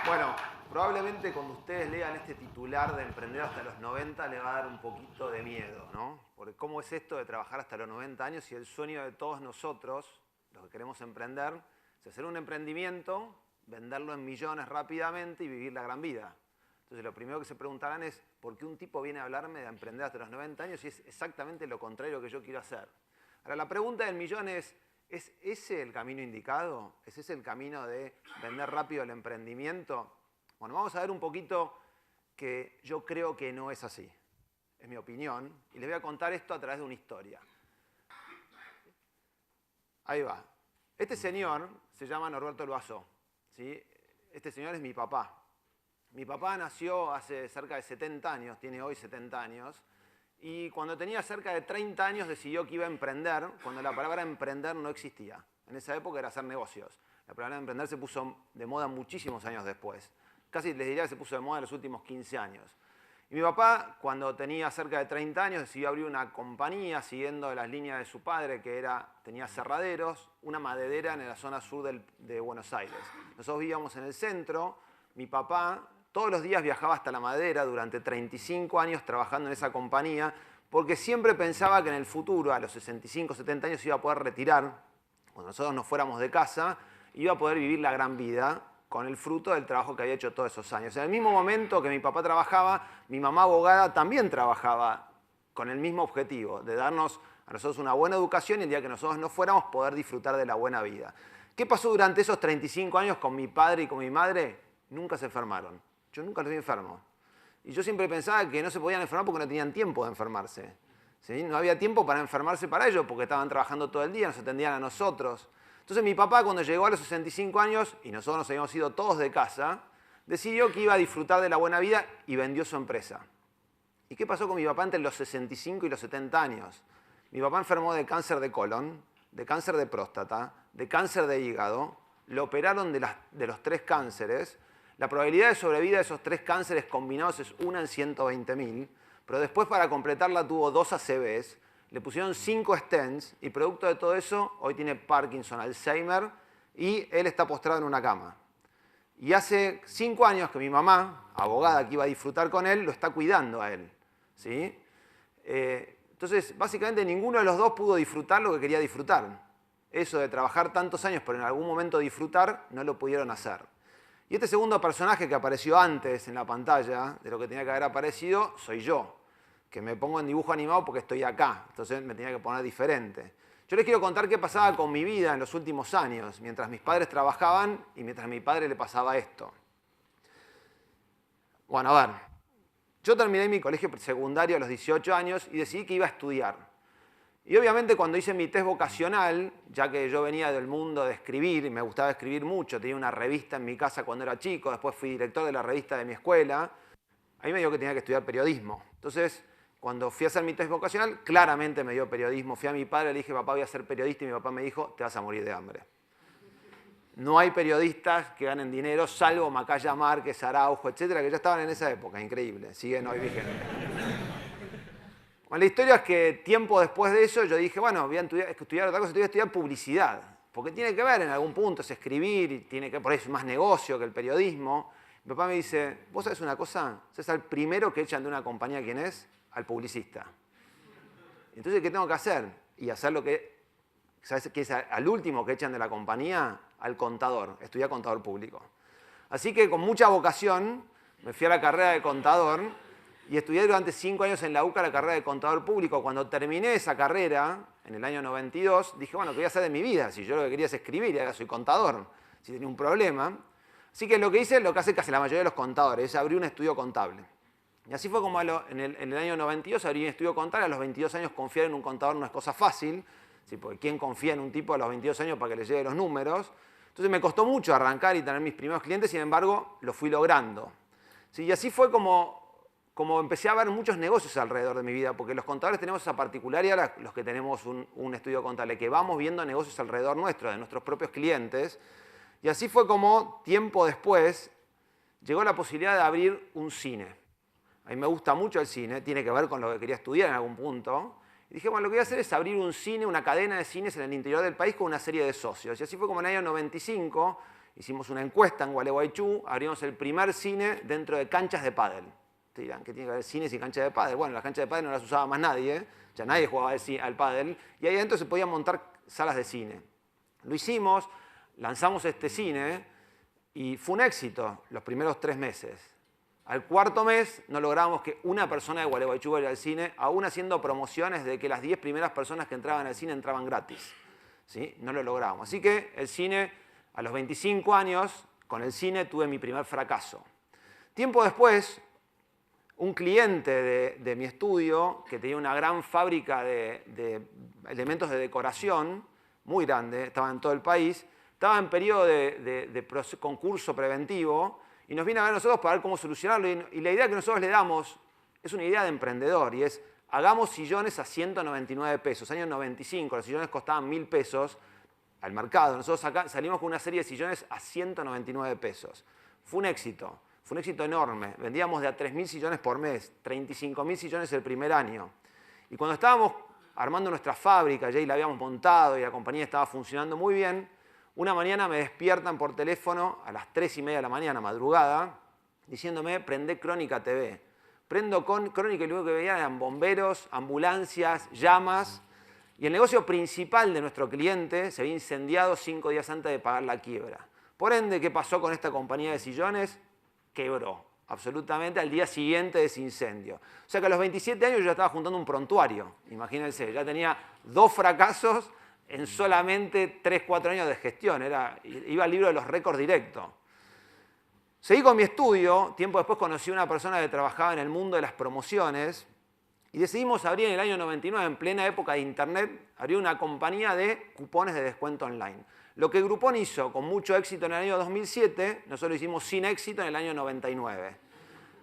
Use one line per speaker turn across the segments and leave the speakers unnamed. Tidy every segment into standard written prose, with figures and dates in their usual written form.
Bueno, probablemente cuando ustedes lean este titular de Emprender hasta los 90 le va a dar un poquito de miedo, ¿no? Porque ¿cómo es esto de trabajar hasta los 90 años y el sueño de todos nosotros, los que queremos emprender, es hacer un emprendimiento, venderlo en millones rápidamente y vivir la gran vida? Entonces lo primero que se preguntarán es ¿por qué un tipo viene a hablarme de emprender hasta los 90 años y es exactamente lo contrario que yo quiero hacer? Ahora la pregunta del millón ¿es ese el camino indicado? ¿Es ese el camino de vender rápido el emprendimiento? Bueno, vamos a ver un poquito que yo creo que no es así. Es mi opinión. Y les voy a contar esto a través de una historia. Ahí va. Este señor se llama Norberto Loazó, ¿sí? Este señor es mi papá. Mi papá nació hace cerca de 70 años, tiene hoy 70 años. Y cuando tenía cerca de 30 años decidió que iba a emprender, cuando la palabra emprender no existía. En esa época era hacer negocios. La palabra emprender se puso de moda muchísimos años después. Casi les diría que se puso de moda en los últimos 15 años. Y mi papá, cuando tenía cerca de 30 años, decidió abrir una compañía siguiendo las líneas de su padre, que tenía cerraderos, una maderera en la zona sur de Buenos Aires. Nosotros vivíamos en el centro, mi papá todos los días viajaba hasta la madera durante 35 años trabajando en esa compañía, porque siempre pensaba que en el futuro, a los 65, 70 años, iba a poder retirar, cuando nosotros nos fuéramos de casa, iba a poder vivir la gran vida con el fruto del trabajo que había hecho todos esos años. En el mismo momento que mi papá trabajaba, mi mamá abogada también trabajaba con el mismo objetivo, de darnos a nosotros una buena educación y el día que nosotros no fuéramos poder disfrutar de la buena vida. ¿Qué pasó durante esos 35 años con mi padre y con mi madre? Nunca se enfermaron. Yo nunca los vi enfermos. Y yo siempre pensaba que no se podían enfermar porque no tenían tiempo de enfermarse. ¿Sí? No había tiempo para enfermarse para ellos porque estaban trabajando todo el día, nos atendían a nosotros. Entonces mi papá, cuando llegó a los 65 años, y nosotros nos habíamos ido todos de casa, decidió que iba a disfrutar de la buena vida y vendió su empresa. ¿Y qué pasó con mi papá entre los 65 y los 70 años? Mi papá enfermó de cáncer de colon, de cáncer de próstata, de cáncer de hígado, lo operaron de los 3 cánceres. La probabilidad de sobrevida de esos 3 cánceres combinados es 1 en 120.000, pero después para completarla tuvo 2 ACVs, le pusieron 5 stents y producto de todo eso hoy tiene Parkinson, Alzheimer y él está postrado en una cama. Y hace 5 años que mi mamá, abogada que iba a disfrutar con él, lo está cuidando a él. ¿Sí? Entonces, básicamente ninguno de los dos pudo disfrutar lo que quería disfrutar. Eso de trabajar tantos años pero en algún momento disfrutar, no lo pudieron hacer. Y este segundo personaje que apareció antes en la pantalla, de lo que tenía que haber aparecido, soy yo, que me pongo en dibujo animado porque estoy acá, entonces me tenía que poner diferente. Yo les quiero contar qué pasaba con mi vida en los últimos años, mientras mis padres trabajaban y mientras a mi padre le pasaba esto. Bueno, a ver, yo terminé mi colegio secundario a los 18 años y decidí que iba a estudiar. Y obviamente cuando hice mi test vocacional, ya que yo venía del mundo de escribir y me gustaba escribir mucho, tenía una revista en mi casa cuando era chico, después fui director de la revista de mi escuela, ahí me dijo que tenía que estudiar periodismo. Entonces, cuando fui a hacer mi test vocacional, claramente me dio periodismo. Fui a mi padre, le dije, papá, voy a ser periodista, y mi papá me dijo, te vas a morir de hambre. No hay periodistas que ganen dinero, salvo Macaya Márquez, Araujo, etcétera, que ya estaban en esa época, increíble, siguen hoy vigentes. Bueno, la historia es que tiempo después de eso yo dije, bueno, voy a estudiar otra cosa, voy a estudiar publicidad, porque tiene que ver en algún punto, es escribir, y tiene que por ahí es más negocio que el periodismo. Mi papá me dice, ¿vos sabés una cosa? ¿Sabés al primero que echan de una compañía quién es? Al publicista. Entonces, ¿qué tengo que hacer? Y hacer lo que, ¿sabes qué es al último que echan de la compañía? Al contador, estudiar contador público. Así que con mucha vocación me fui a la carrera de contador y estudié durante 5 años en la UCA la carrera de contador público. Cuando terminé esa carrera, en el año 92, dije, bueno, ¿qué voy a hacer de mi vida? Si yo lo que quería es escribir y ahora soy contador, si tenía un problema. Así que lo que hice, lo que hace casi la mayoría de los contadores, es abrir un estudio contable. Y así fue como en el año 92 abrí un estudio contable. A los 22 años confiar en un contador no es cosa fácil, ¿sí? Porque ¿quién confía en un tipo a los 22 años para que le llegue los números? Entonces me costó mucho arrancar y tener mis primeros clientes, sin embargo, lo fui logrando. ¿Sí? Y así fue como empecé a ver muchos negocios alrededor de mi vida, porque los contadores tenemos esa particularidad, los que tenemos un estudio contable, que vamos viendo negocios alrededor nuestro, de nuestros propios clientes. Y así fue como, tiempo después, llegó la posibilidad de abrir un cine. A mí me gusta mucho el cine, tiene que ver con lo que quería estudiar en algún punto. Y dije, bueno, lo que voy a hacer es abrir un cine, una cadena de cines en el interior del país con una serie de socios. Y así fue como en el año 95 hicimos una encuesta en Gualeguaychú, abrimos el primer cine dentro de canchas de pádel. Te dirán, ¿qué tiene que ver cines y canchas de pádel? Bueno, las canchas de pádel no las usaba más nadie, ya nadie jugaba al pádel, y ahí adentro se podían montar salas de cine. Lo hicimos, lanzamos este cine, y fue un éxito los primeros 3 meses. Al cuarto mes no logramos que una persona de Gualeguaychú vaya al cine, aún haciendo promociones de que las 10 primeras personas que entraban al cine entraban gratis. ¿Sí? No lo logramos. Así que el cine, a los 25 años, con el cine tuve mi primer fracaso. Tiempo después, un cliente de mi estudio, que tenía una gran fábrica de elementos de decoración, muy grande, estaba en todo el país, estaba en periodo de concurso preventivo, y nos viene a ver nosotros para ver cómo solucionarlo. Y la idea que nosotros le damos es una idea de emprendedor, y es, hagamos sillones a 199 pesos. Año 95, los sillones costaban 1.000 pesos al mercado. Nosotros salimos con una serie de sillones a 199 pesos. Fue un éxito enorme. Vendíamos de a 3.000 sillones por mes, 35.000 sillones el primer año. Y cuando estábamos armando nuestra fábrica, ya la habíamos montado y la compañía estaba funcionando muy bien, una mañana me despiertan por teléfono a las 3:30 de la mañana, madrugada, diciéndome, prendé Crónica TV. Prendo Crónica y lo único que veía eran bomberos, ambulancias, llamas. Y el negocio principal de nuestro cliente se había incendiado 5 días antes de pagar la quiebra. Por ende, ¿qué pasó con esta compañía de sillones? Quebró, absolutamente, al día siguiente de ese incendio. O sea que a los 27 años yo ya estaba juntando un prontuario, imagínense, ya tenía 2 fracasos en solamente 3-4 años de gestión, iba al libro de los récords directo. Seguí con mi estudio, tiempo después conocí a una persona que trabajaba en el mundo de las promociones y decidimos abrir en el año 99, en plena época de internet, abrir una compañía de cupones de descuento online. Lo que Groupon hizo con mucho éxito en el año 2007, nosotros lo hicimos sin éxito en el año 99.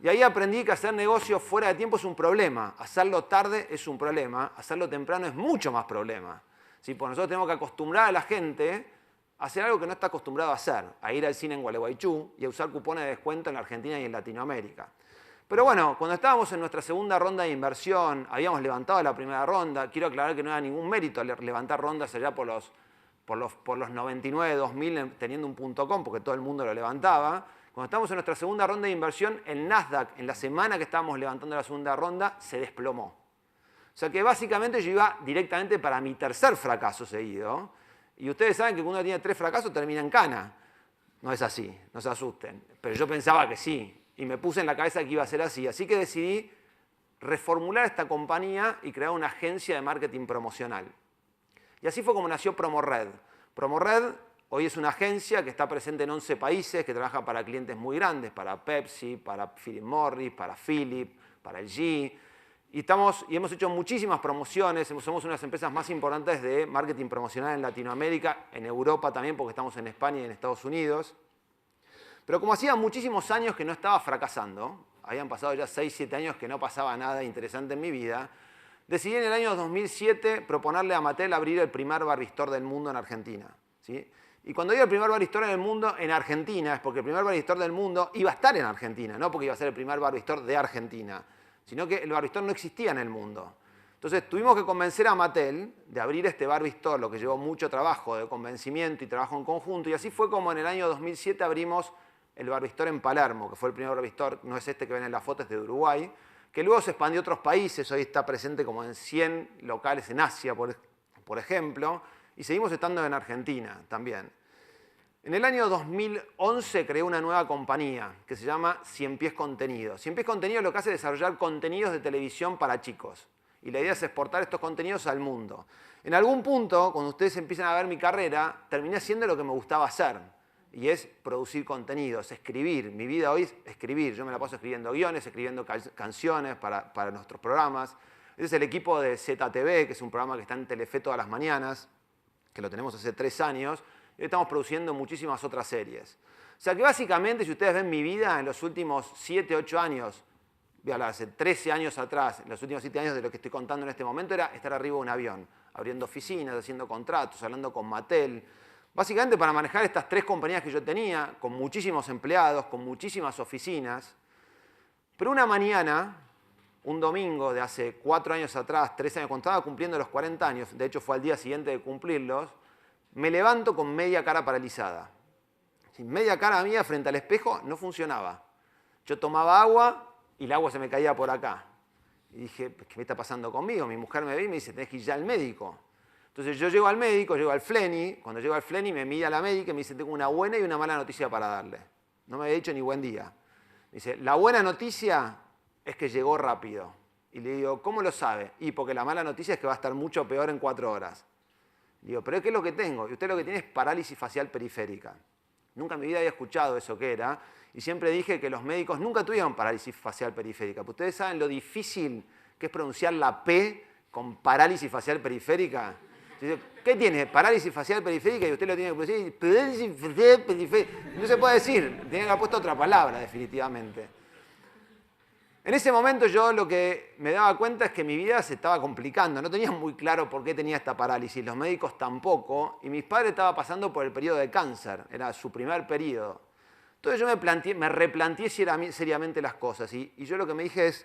Y ahí aprendí que hacer negocio fuera de tiempo es un problema, hacerlo tarde es un problema, hacerlo temprano es mucho más problema. ¿Sí? Pues nosotros tenemos que acostumbrar a la gente a hacer algo que no está acostumbrado a hacer, a ir al cine en Gualeguaychú y a usar cupones de descuento en la Argentina y en Latinoamérica. Pero bueno, cuando estábamos en nuestra segunda ronda de inversión, habíamos levantado la primera ronda, quiero aclarar que no era ningún mérito levantar rondas allá por los 99, 2000 teniendo un .com, porque todo el mundo lo levantaba. Cuando estábamos en nuestra segunda ronda de inversión, el Nasdaq, en la semana que estábamos levantando la segunda ronda, se desplomó. O sea que básicamente yo iba directamente para mi tercer fracaso seguido. Y ustedes saben que cuando uno tiene 3 fracasos termina en cana. No es así, no se asusten. Pero yo pensaba que sí. Y me puse en la cabeza que iba a ser así. Así que decidí reformular esta compañía y crear una agencia de marketing promocional. Y así fue como nació PromoRed. PromoRed hoy es una agencia que está presente en 11 países, que trabaja para clientes muy grandes, para Pepsi, para Philip Morris, para Philip, para LG. Y hemos hecho muchísimas promociones, somos una de las empresas más importantes de marketing promocional en Latinoamérica, en Europa también, porque estamos en España y en Estados Unidos. Pero como hacía muchísimos años que no estaba fracasando, habían pasado ya 6-7 años que no pasaba nada interesante en mi vida, decidí en el año 2007 proponerle a Mattel abrir el primer Barbie-Store del mundo en Argentina. ¿Sí? Y cuando digo el primer Barbie-Store en el mundo en Argentina, es porque el primer Barbie-Store del mundo iba a estar en Argentina, no porque iba a ser el primer Barbie-Store de Argentina, sino que el Barbie-Store no existía en el mundo. Entonces tuvimos que convencer a Mattel de abrir este Barbie-Store, lo que llevó mucho trabajo de convencimiento y trabajo en conjunto, y así fue como en el año 2007 abrimos el Barbie-Store en Palermo, que fue el primer Barbie-Store, no es este que ven en la foto, es de Uruguay, que luego se expandió a otros países, hoy está presente como en 100 locales en Asia, por ejemplo, y seguimos estando en Argentina también. En el año 2011 creé una nueva compañía que se llama Cien Pies Contenido. Cien Pies Contenido lo que hace es desarrollar contenidos de televisión para chicos. Y la idea es exportar estos contenidos al mundo. En algún punto, cuando ustedes empiezan a ver mi carrera, terminé haciendo lo que me gustaba hacer. Y es producir contenidos, escribir. Mi vida hoy es escribir. Yo me la paso escribiendo guiones, escribiendo canciones para nuestros programas. Este es el equipo de ZTV, que es un programa que está en Telefe todas las mañanas, que lo tenemos hace 3 años. Y hoy estamos produciendo muchísimas otras series. O sea que básicamente, si ustedes ven mi vida en los últimos 7-8 años, voy a hablar hace 13 años atrás, en los últimos 7 años de lo que estoy contando en este momento, era estar arriba de un avión, abriendo oficinas, haciendo contratos, hablando con Mattel. Básicamente para manejar estas 3 compañías que yo tenía, con muchísimos empleados, con muchísimas oficinas. Pero una mañana, un domingo de hace 4 años atrás, 3 años, cuando estaba cumpliendo los 40 años, de hecho fue al día siguiente de cumplirlos, me levanto con media cara paralizada. Media cara mía frente al espejo no funcionaba. Yo tomaba agua y el agua se me caía por acá. Y dije, ¿qué me está pasando conmigo? Mi mujer me ve y me dice, tenés que ir ya al médico. Entonces yo llego al médico, llego al Fleni. Cuando llego al Fleni me mira la médica y me dice, tengo una buena y una mala noticia para darle. No me había dicho ni buen día. Me dice, la buena noticia es que llegó rápido. Y le digo, ¿cómo lo sabe? Y porque la mala noticia es que va a estar mucho peor en 4 horas. Le digo, ¿pero qué es lo que tengo? Y usted lo que tiene es parálisis facial periférica. Nunca en mi vida había escuchado eso que era. Y siempre dije que los médicos nunca tuvieron parálisis facial periférica. Pero ustedes saben lo difícil que es pronunciar la P con parálisis facial periférica. ¿Qué tiene? Parálisis facial periférica y usted lo tiene que pronunciar. Parálisis facial periférica. No se puede decir. Tiene que haber puesto otra palabra, definitivamente. En ese momento yo lo que me daba cuenta es que mi vida se estaba complicando. No tenía muy claro por qué tenía esta parálisis. Los médicos tampoco. Y mis padres estaban pasando por el periodo de cáncer. Era su primer periodo. Entonces yo me replanteé seriamente las cosas. Y yo lo que me dije es,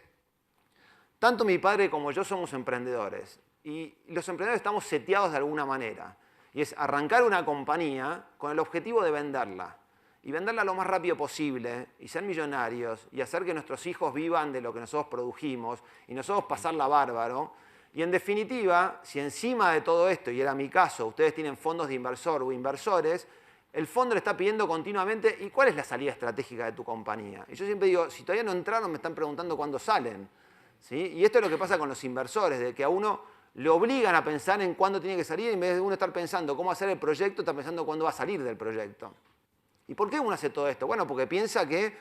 tanto mi padre como yo somos emprendedores. Y los emprendedores estamos seteados de alguna manera. Y es arrancar una compañía con el objetivo de venderla. Y venderla lo más rápido posible, y ser millonarios, y hacer que nuestros hijos vivan de lo que nosotros produjimos, y nosotros pasarla bárbaro. Y en definitiva, si encima de todo esto, y era mi caso, ustedes tienen fondos de inversor o inversores, el fondo le está pidiendo continuamente, ¿y cuál es la salida estratégica de tu compañía? Y yo siempre digo, si todavía no entraron, me están preguntando cuándo salen. ¿Sí? Y esto es lo que pasa con los inversores, de que a uno le obligan a pensar en cuándo tiene que salir, y en vez de uno estar pensando cómo hacer el proyecto, está pensando cuándo va a salir del proyecto. ¿Y por qué uno hace todo esto? Bueno, porque piensa que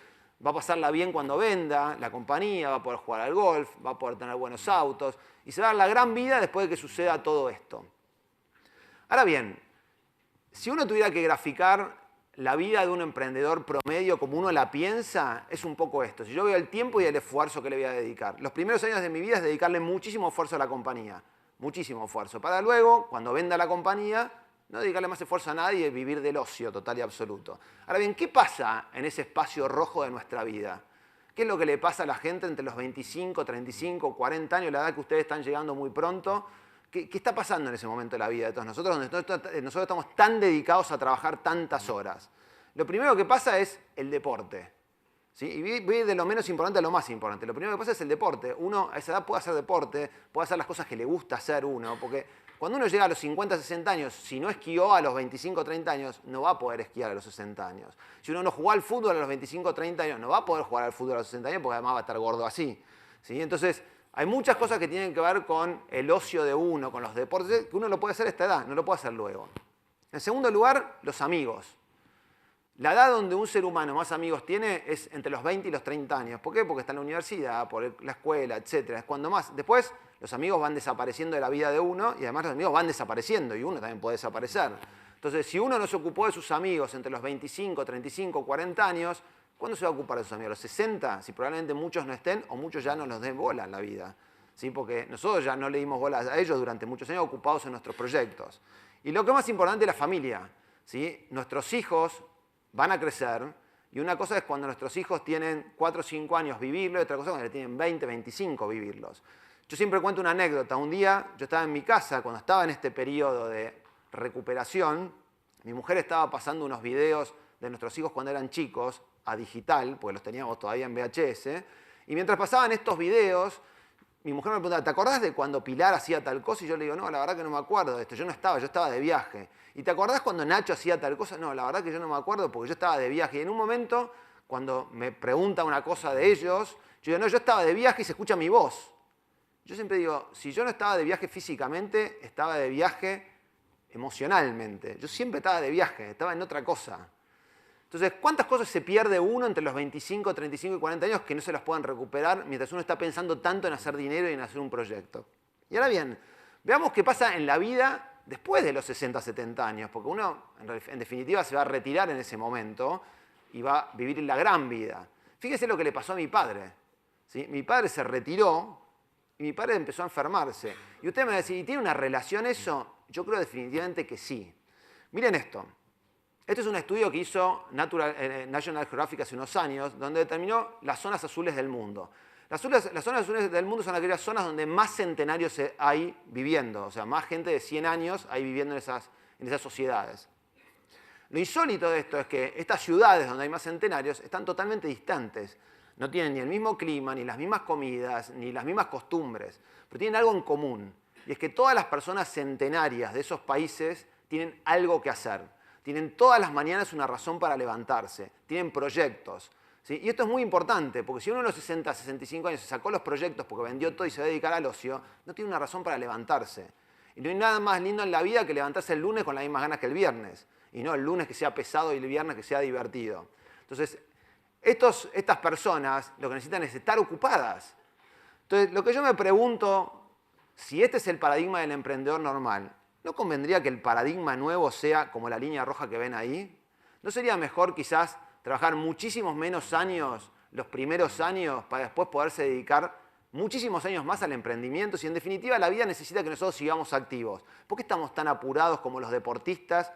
va a pasarla bien cuando venda la compañía, va a poder jugar al golf, va a poder tener buenos autos, y se va a dar la gran vida después de que suceda todo esto. Ahora bien, si uno tuviera que graficar la vida de un emprendedor promedio como uno la piensa, es un poco esto. Si yo veo el tiempo y el esfuerzo que le voy a dedicar. Los primeros años de mi vida es dedicarle muchísimo esfuerzo a la compañía. Muchísimo esfuerzo. Para luego, cuando venda la compañía, no dedicarle más esfuerzo a nadie y vivir del ocio total y absoluto. Ahora bien, ¿qué pasa en ese espacio rojo de nuestra vida? ¿Qué es lo que le pasa a la gente entre los 25, 35, 40 años, la edad que ustedes están llegando muy pronto? ¿Qué está pasando en ese momento de la vida de todos nosotros, donde nosotros estamos tan dedicados a trabajar tantas horas? Lo primero que pasa es el deporte. ¿Sí? Y voy de lo menos importante a lo más importante. Lo primero que pasa es el deporte. Uno a esa edad puede hacer deporte, puede hacer las cosas que le gusta hacer uno, porque cuando uno llega a los 50, 60 años, si no esquió a los 25, 30 años, no va a poder esquiar a los 60 años. Si uno no jugó al fútbol a los 25, 30 años, no va a poder jugar al fútbol a los 60 años porque además va a estar gordo así. ¿Sí? Entonces, hay muchas cosas que tienen que ver con el ocio de uno, con los deportes, que uno lo puede hacer a esta edad, no lo puede hacer luego. En segundo lugar, los amigos. La edad donde un ser humano más amigos tiene es entre los 20 y los 30 años. ¿Por qué? Porque está en la universidad, por la escuela, etc. Es cuando más. Después, los amigos van desapareciendo de la vida de uno y además los amigos van desapareciendo y uno también puede desaparecer. Entonces, si uno no se ocupó de sus amigos entre los 25, 35, 40 años, ¿cuándo se va a ocupar de sus amigos? ¿A los 60? Si probablemente muchos no estén o muchos ya no nos den bola en la vida. ¿Sí? Porque nosotros ya no le dimos bola a ellos durante muchos años ocupados en nuestros proyectos. Y lo que es más importante es la familia. ¿Sí? Nuestros hijos van a crecer y una cosa es cuando nuestros hijos tienen 4 o 5 años vivirlos y otra cosa es cuando tienen 20, 25 vivirlos. Yo siempre cuento una anécdota. Un día yo estaba en mi casa, cuando estaba en este periodo de recuperación, mi mujer estaba pasando unos videos de nuestros hijos cuando eran chicos a digital, porque los teníamos todavía en VHS, y mientras pasaban estos videos, mi mujer me preguntaba, ¿te acordás de cuando Pilar hacía tal cosa? Y yo le digo, no, la verdad que no me acuerdo de esto, yo estaba de viaje. ¿Y te acordás cuando Nacho hacía tal cosa? No, la verdad que yo no me acuerdo porque yo estaba de viaje. Y en un momento, cuando me pregunta una cosa de ellos, yo digo, no, yo estaba de viaje y se escucha mi voz. Yo siempre digo, si yo no estaba de viaje físicamente, estaba de viaje emocionalmente. Yo siempre estaba de viaje, estaba en otra cosa. Entonces, ¿cuántas cosas se pierde uno entre los 25, 35 y 40 años que no se las puedan recuperar mientras uno está pensando tanto en hacer dinero y en hacer un proyecto? Y ahora bien, veamos qué pasa en la vida después de los 60, 70 años, porque uno en definitiva se va a retirar en ese momento y va a vivir la gran vida. Fíjese lo que le pasó a mi padre. ¿Sí? Mi padre se retiró y mi padre empezó a enfermarse. Y usted me va a decir, ¿y tiene una relación eso? Yo creo definitivamente que sí. Miren esto. Este es un estudio que hizo National Geographic hace unos años, donde determinó las zonas azules del mundo. Las zonas azules del mundo son aquellas zonas donde más centenarios hay viviendo, o sea, más gente de 100 años hay viviendo en esas sociedades. Lo insólito de esto es que estas ciudades donde hay más centenarios están totalmente distantes. No tienen ni el mismo clima, ni las mismas comidas, ni las mismas costumbres, pero tienen algo en común. Y es que todas las personas centenarias de esos países tienen algo que hacer. Tienen todas las mañanas una razón para levantarse. Tienen proyectos. ¿Sí? Y esto es muy importante, porque si uno a los 60, 65 años se sacó los proyectos porque vendió todo y se va a dedicar al ocio, no tiene una razón para levantarse. Y no hay nada más lindo en la vida que levantarse el lunes con las mismas ganas que el viernes. Y no el lunes que sea pesado y el viernes que sea divertido. Entonces, estas personas lo que necesitan es estar ocupadas. Entonces, lo que yo me pregunto, si este es el paradigma del emprendedor normal, ¿no convendría que el paradigma nuevo sea como la línea roja que ven ahí? ¿No sería mejor quizás trabajar muchísimos menos años, los primeros años, para después poderse dedicar muchísimos años más al emprendimiento? Si en definitiva la vida necesita que nosotros sigamos activos. ¿Por qué estamos tan apurados como los deportistas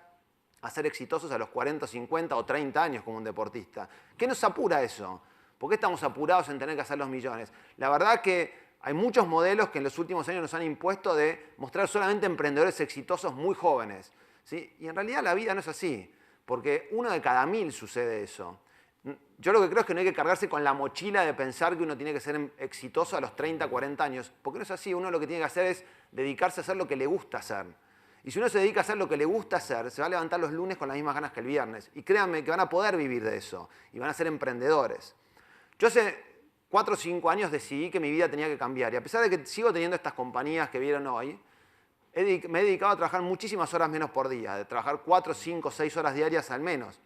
a ser exitosos a los 40, 50 o 30 años como un deportista? ¿Qué nos apura eso? ¿Por qué estamos apurados en tener que hacer los millones? La verdad que hay muchos modelos que en los últimos años nos han impuesto de mostrar solamente emprendedores exitosos muy jóvenes, ¿sí? Y en realidad la vida no es así, porque 1 de cada 1000 sucede eso. Yo lo que creo es que no hay que cargarse con la mochila de pensar que uno tiene que ser exitoso a los 30, 40 años, porque no es así. Uno lo que tiene que hacer es dedicarse a hacer lo que le gusta hacer. Y si uno se dedica a hacer lo que le gusta hacer, se va a levantar los lunes con las mismas ganas que el viernes. Y créanme que van a poder vivir de eso, y van a ser emprendedores. Yo hace 4 o 5 años decidí que mi vida tenía que cambiar. Y a pesar de que sigo teniendo estas compañías que vieron hoy, me he dedicado a trabajar muchísimas horas menos por día, de trabajar 4, 5, 6 horas diarias al menos,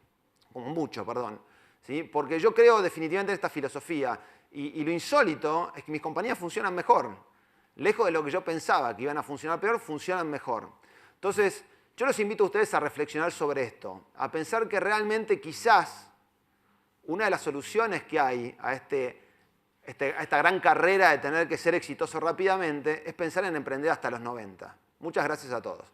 como mucho, perdón. ¿Sí? Porque yo creo definitivamente en esta filosofía. Y lo insólito es que mis compañías funcionan mejor. Lejos de lo que yo pensaba que iban a funcionar peor, funcionan mejor. Entonces, yo los invito a ustedes a reflexionar sobre esto, a pensar que realmente quizás una de las soluciones que hay a esta gran carrera de tener que ser exitoso rápidamente es pensar en emprender hasta los 90. Muchas gracias a todos.